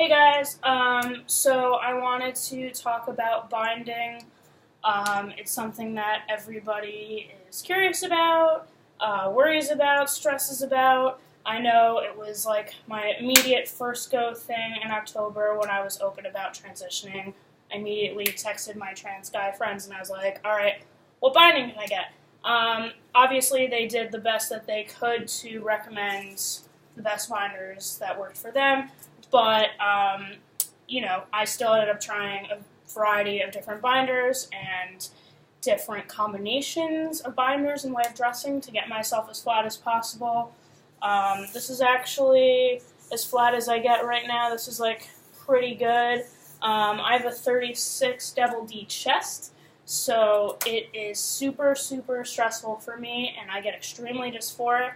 Hey guys, so I wanted to talk about binding. It's something that everybody is curious about, worries about, stresses about. I know it was like my immediate first go thing in October when I was open about transitioning. I immediately texted my trans guy friends and I was like, alright, what binding can I get? Obviously, they did the best that they could to recommend the best binders that worked for them. But, I still ended up trying a variety of different binders and different combinations of binders and way of dressing to get myself as flat as possible. This is actually as flat as I get right now. This is like pretty good. I have a 36 Devil D chest, so it is super, super stressful for me, and I get extremely dysphoric.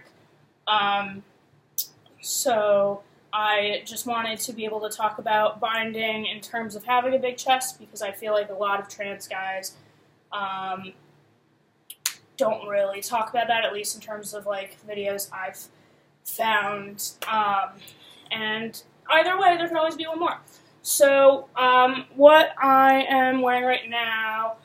Um, so I just wanted to be able to talk about binding in terms of having a big chest because I feel like a lot of trans guys um, don't really talk about that, at least in terms of like videos I've found. And either way, there can always be one more. So what I am wearing right now,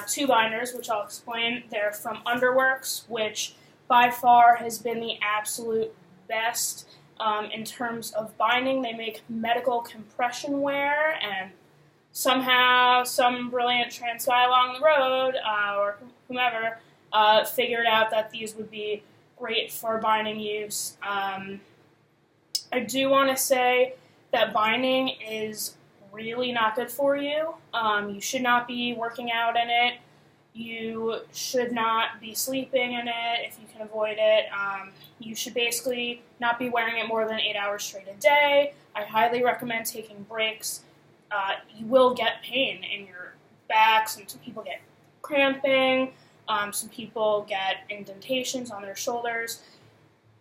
two binders, which I'll explain. They're from Underworks, which by far has been the absolute best. In terms of binding, they make medical compression wear, and somehow some brilliant trans guy along the road, or whomever, figured out that these would be great for binding use. I do want to say that binding is really not good for you. You should not be working out in it. You should not be sleeping in it if you can avoid it. You should basically not be wearing it more than 8 hours straight a day. I highly recommend taking breaks. You will get pain in your back. Some people get cramping. Some people get indentations on their shoulders.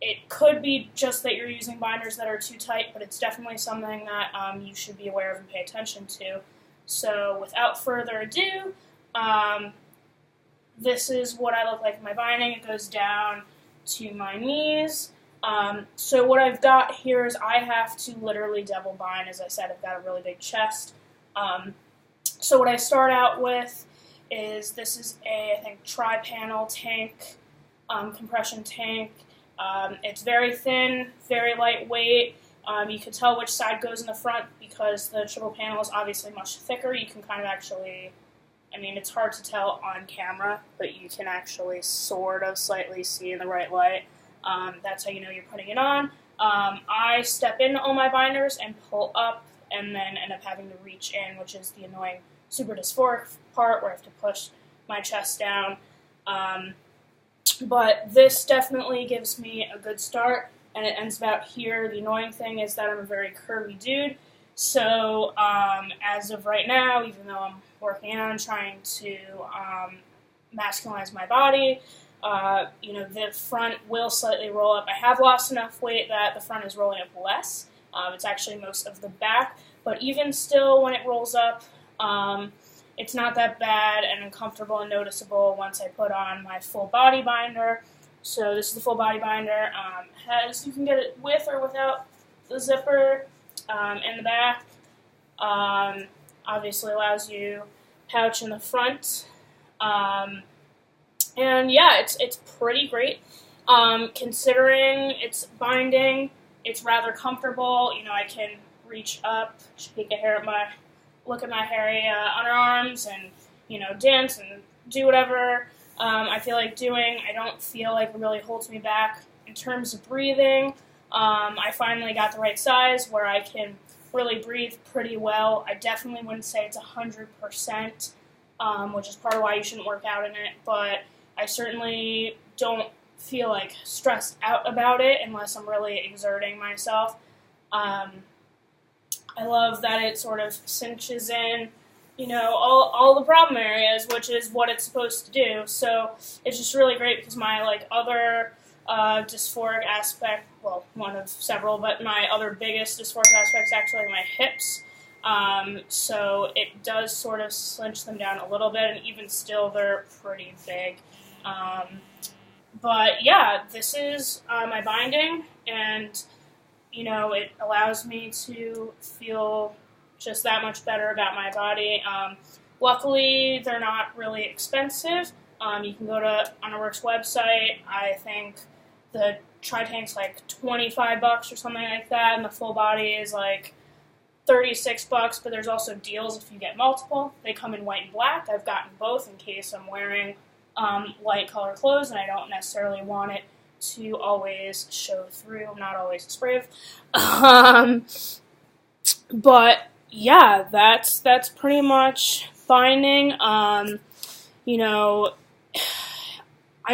It could be just that you're using binders that are too tight, but it's definitely something that you should be aware of and pay attention to. So without further ado, this is what I look like in my binding. It goes down to my knees. So what I've got here is I have to literally double bind. As I said, I've got a really big chest. So what I start out with is this is I think, Tri-Pannel tank, compression tank. It's very thin, very lightweight. You can tell which side goes in the front because the triple panel is obviously much thicker. You can kind of actually, it's hard to tell on camera, but you can actually sort of slightly see in the right light. That's how you know you're putting it on. I step into all my binders and pull up and then end up having to reach in, which is the annoying super dysphoric part where I have to push my chest down. But this definitely gives me a good start, and it ends about here. The annoying thing is that I'm a very curvy dude, so as of right now, even though I'm working on trying to masculinize my body, the front will slightly roll up. I have lost enough weight that the front is rolling up less. It's actually most of the back, but even still, when it rolls up, it's not that bad and uncomfortable and noticeable once I put on my full body binder. So this is the full body binder. You can get it with or without the zipper in the back. Obviously allows you pouch in the front. And yeah, it's pretty great. Considering it's binding, it's rather comfortable. I can reach up, shake a hair at look at my hairy underarms and, dance and do whatever I feel like doing. I don't feel like it really holds me back. In terms of breathing, I finally got the right size where I can really breathe pretty well. I definitely wouldn't say it's 100%, which is part of why you shouldn't work out in it, but I certainly don't feel like stressed out about it unless I'm really exerting myself. I love that it sort of cinches in, all the problem areas, which is what it's supposed to do. So it's just really great because my other dysphoric aspect, well, one of several, but my other biggest dysphoric aspect is actually my hips. So it does sort of cinch them down a little bit, and even still, they're pretty big. But yeah, this is my binding, and it allows me to feel just that much better about my body. Luckily, they're not really expensive. You can go to Underworks website. I think the tri-tank's like $25 or something like that, and the full body is like $36, but there's also deals if you get multiple. They come in white and black. I've gotten both in case I'm wearing light color clothes and I don't necessarily want it to always show through. I'm not always a brave. But yeah, that's pretty much binding. I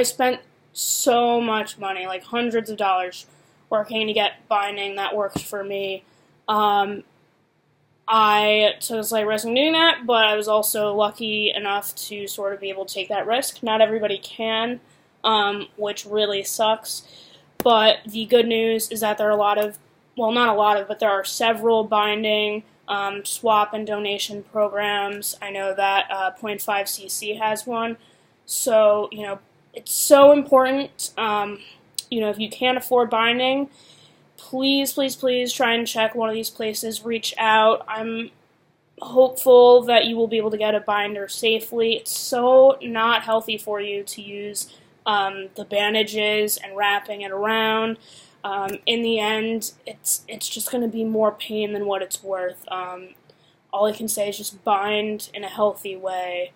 spent so much money, like hundreds of dollars, working to get binding that works for me. I took a slight risk in doing that, but I was also lucky enough to sort of be able to take that risk. Not everybody can, which really sucks. But the good news is that there are but there are several binding swap and donation programs. I know that 0.5cc has one. So, it's so important. If you can't afford binding, please try and check one of these places. Reach out. I'm hopeful that you will be able to get a binder safely. It's so not healthy for you to use the bandages and wrapping it around. In the end, it's just going to be more pain than what it's worth. All I can say is just bind in a healthy way.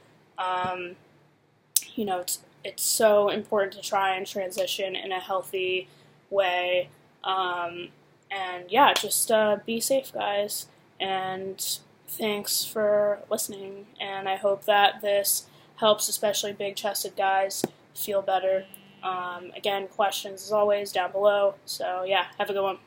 It's so important to try and transition in a healthy way. Just be safe, guys. And thanks for listening. And I hope that this helps, especially big-chested guys, feel better. Again, questions as always down below. So yeah, have a good one.